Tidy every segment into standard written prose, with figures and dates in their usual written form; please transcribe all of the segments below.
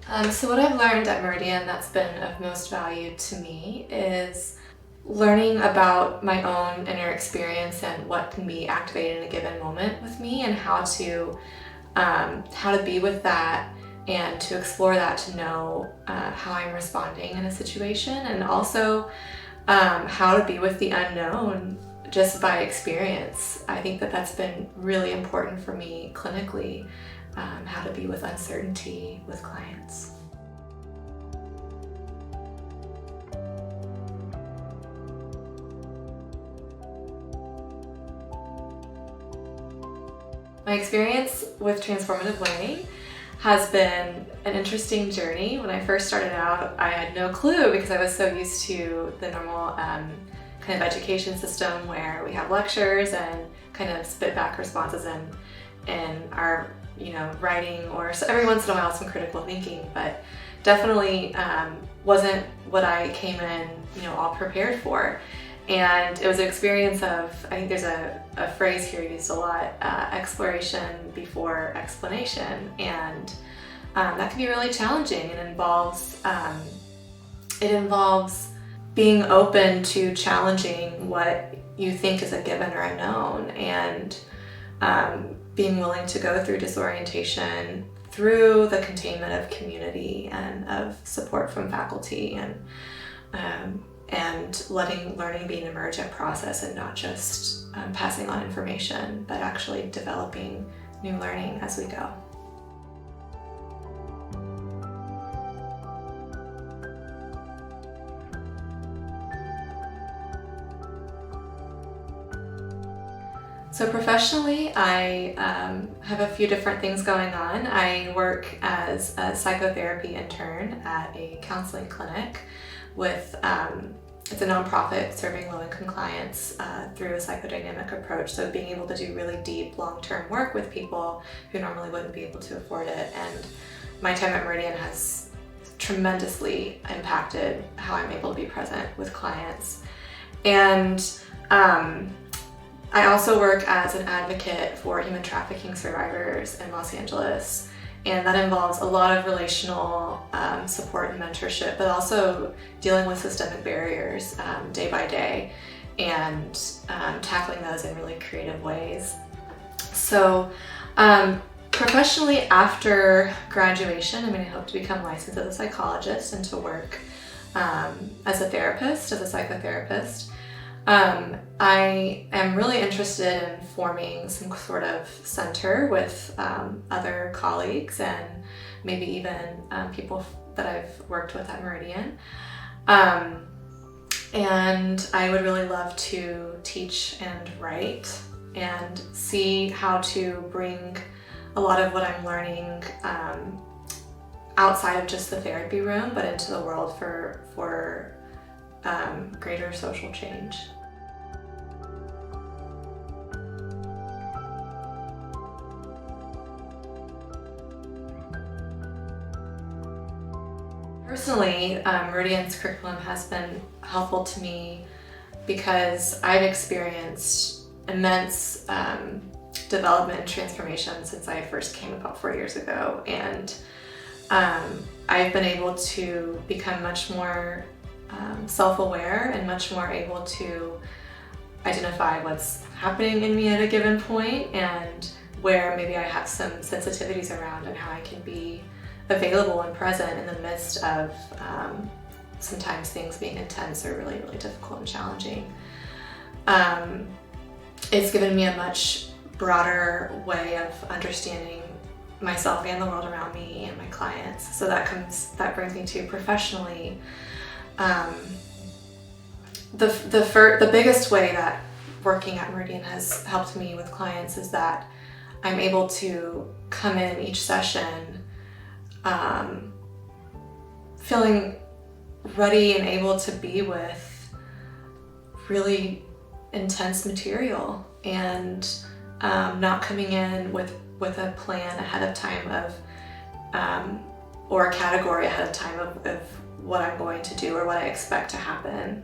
So what I've learned at Meridian that's been of most value to me is learning about my own inner experience and what can be activated in a given moment with me, and how to be with that and to explore that, to know how I'm responding in a situation, and also how to be with the unknown just by experience. I think that that's been really important for me clinically, how to be with uncertainty with clients. My experience with transformative learning has been an interesting journey. When I first started out, I had no clue because I was so used to the normal kind of education system where we have lectures and kind of spit back responses and our writing, or so every once in a while some critical thinking, but definitely wasn't what I came in all prepared for. And it was an experience of, I think there's a phrase here used a lot, exploration before explanation, and that can be really challenging. It involves being open to challenging what you think is a given or a known, and being willing to go through disorientation through the containment of community and of support from faculty, and letting learning be an emergent process and not just passing on information, but actually developing new learning as we go. So professionally, I have a few different things going on. I work as a psychotherapy intern at a counseling clinic with, it's a nonprofit serving low-income clients through a psychodynamic approach. So being able to do really deep, long-term work with people who normally wouldn't be able to afford it. And my time at Meridian has tremendously impacted how I'm able to be present with clients. And I also work as an advocate for human trafficking survivors in Los Angeles, and that involves a lot of relational support and mentorship, but also dealing with systemic barriers day by day, and tackling those in really creative ways. So professionally, after graduation, I hope to become licensed as a psychologist and to work as a therapist, as a psychotherapist. I am really interested in forming some sort of center with other colleagues and maybe even people that I've worked with at Meridian. And I would really love to teach and write and see how to bring a lot of what I'm learning outside of just the therapy room, but into the world for greater social change. Personally, Meridian's curriculum has been helpful to me because I've experienced immense development and transformation since I first came about 4 years ago, and I've been able to become much more self-aware and much more able to identify what's happening in me at a given point and where maybe I have some sensitivities around, and how I can be available and present in the midst of sometimes things being intense or really, really difficult and challenging. It's given me a much broader way of understanding myself and the world around me and my clients. So that brings me to professionally. The biggest way that working at Meridian has helped me with clients is that I'm able to come in each session feeling ready and able to be with really intense material, and not coming in with a plan ahead of time of or a category ahead of time of what I'm going to do or what I expect to happen,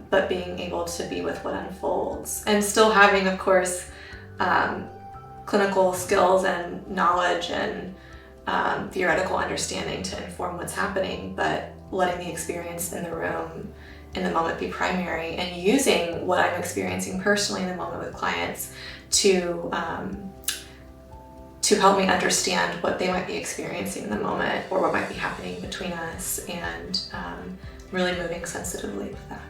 but being able to be with what unfolds, and still having, of course, clinical skills and knowledge and theoretical understanding to inform what's happening, but letting the experience in the room in the moment be primary, and using what I'm experiencing personally in the moment with clients to help me understand what they might be experiencing in the moment, or what might be happening between us, and really moving sensitively with that.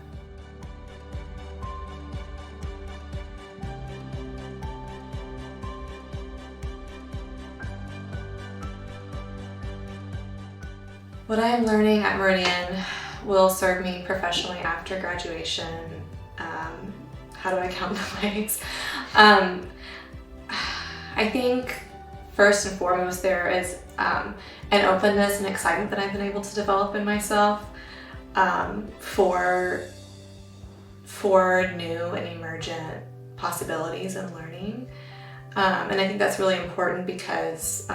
What I am learning at Meridian will serve me professionally after graduation. How do I count the ways? I think first and foremost there is an openness and excitement that I've been able to develop in myself for new and emergent possibilities and learning. And I think that's really important because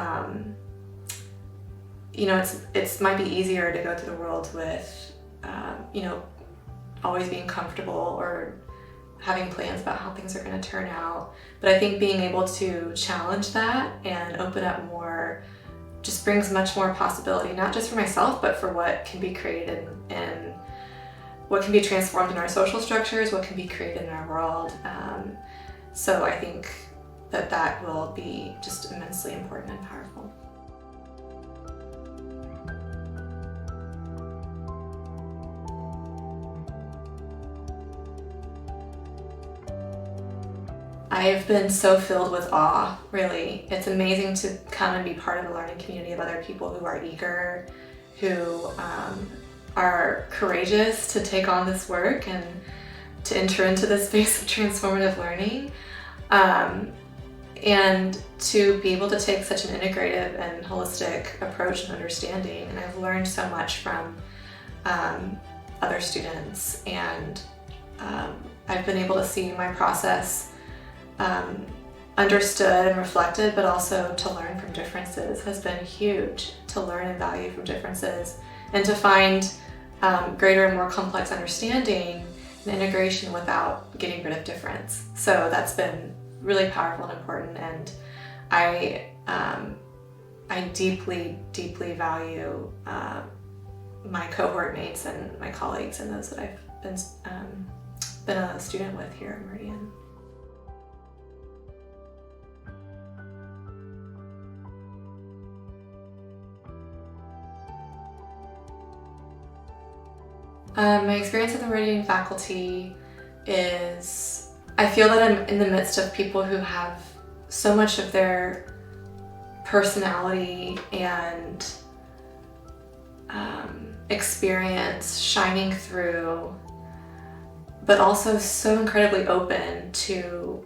it might be easier to go through the world with always being comfortable or having plans about how things are going to turn out. But I think being able to challenge that and open up more just brings much more possibility, not just for myself, but for what can be created and what can be transformed in our social structures, what can be created in our world. So I think that will be just immensely important and powerful. I've been so filled with awe, really. It's amazing to come and be part of a learning community of other people who are eager, who are courageous to take on this work and to enter into this space of transformative learning, and to be able to take such an integrative and holistic approach and understanding. And I've learned so much from other students, and I've been able to see my process understood and reflected, but also to learn from differences has been huge, to learn and value from differences, and to find greater and more complex understanding and integration without getting rid of difference. So that's been really powerful and important, and I deeply, deeply value my cohort mates and my colleagues and those that I've been a student with here at Meridian. My experience with the Meridian faculty is, I feel that I'm in the midst of people who have so much of their personality and experience shining through, but also so incredibly open to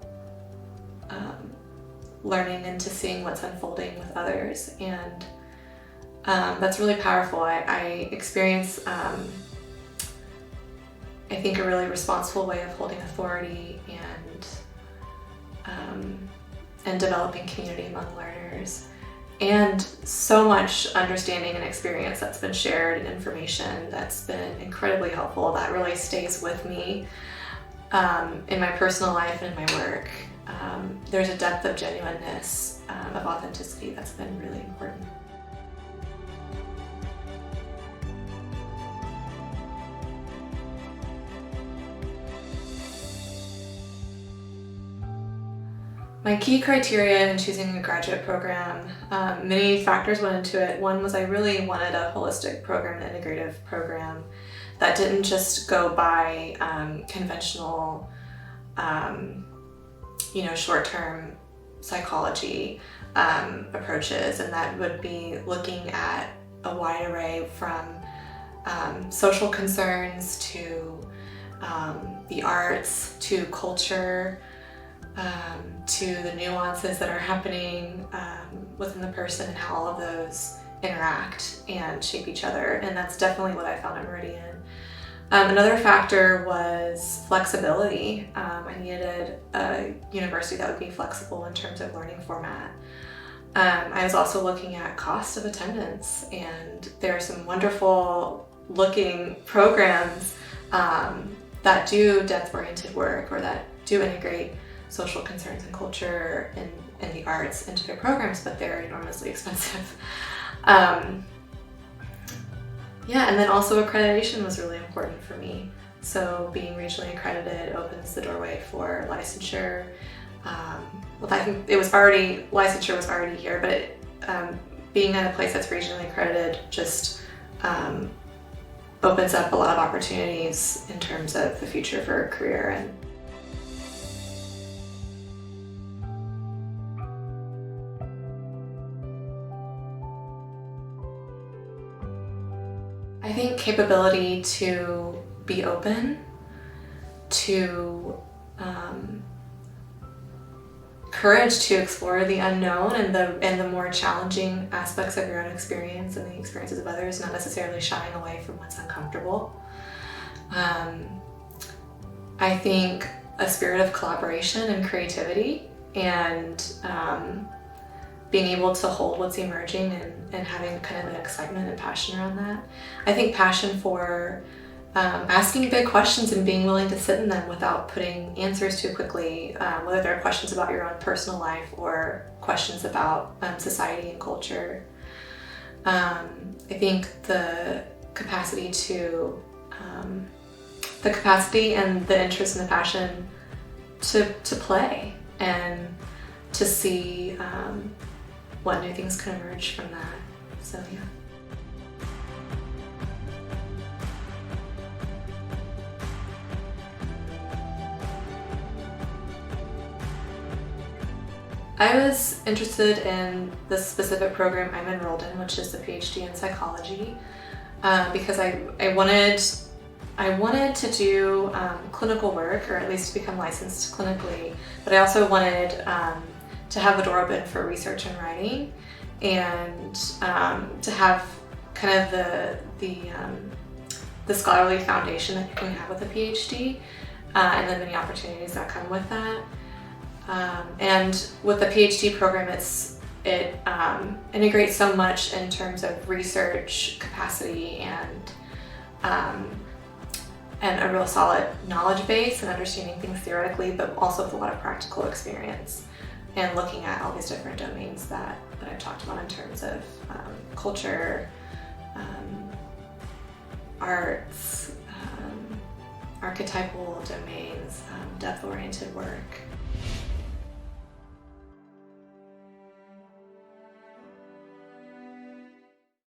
learning and to seeing what's unfolding with others. And that's really powerful. I experience I think a really responsible way of holding authority and developing community among learners, and so much understanding and experience that's been shared and information that's been incredibly helpful, that really stays with me in my personal life and in my work. There's a depth of genuineness, of authenticity that's been really important. My key criteria in choosing a graduate program, many factors went into it. One was I really wanted a holistic program, an integrative program that didn't just go by conventional, short-term psychology approaches, and that would be looking at a wide array from social concerns to the arts to culture, to the nuances that are happening within the person and how all of those interact and shape each other. And that's definitely what I found at Meridian. Another factor was flexibility. I needed a university that would be flexible in terms of learning format. I was also looking at cost of attendance, and there are some wonderful looking programs that do depth-oriented work, or that do integrate social concerns and culture in the arts into their programs, but they're enormously expensive. Yeah, and then also accreditation was really important for me. So being regionally accredited opens the doorway for licensure. Well, I think licensure was already here, but being at a place that's regionally accredited just opens up a lot of opportunities in terms of the future for a career. And I think capability to be open to courage to explore the unknown and the more challenging aspects of your own experience and the experiences of others, not necessarily shying away from what's uncomfortable. I think a spirit of collaboration and creativity, and being able to hold what's emerging and having kind of an excitement and passion around that. I think passion for asking big questions and being willing to sit in them without putting answers too quickly, whether they're questions about your own personal life or questions about society and culture. I think the capacity and the interest and the passion to play and to see what new things can emerge from that. So yeah. I was interested in the specific program I'm enrolled in, which is the PH.D. in psychology, because I wanted to do clinical work, or at least become licensed clinically, but I also wanted to have the door open for research and writing, and to have kind of the scholarly foundation that you can have with a PhD, and the many opportunities that come with that. And with the PhD program, it integrates so much in terms of research capacity and a real solid knowledge base and understanding things theoretically, but also with a lot of practical experience and looking at all these different domains that I've talked about in terms of culture, arts, archetypal domains, depth-oriented work.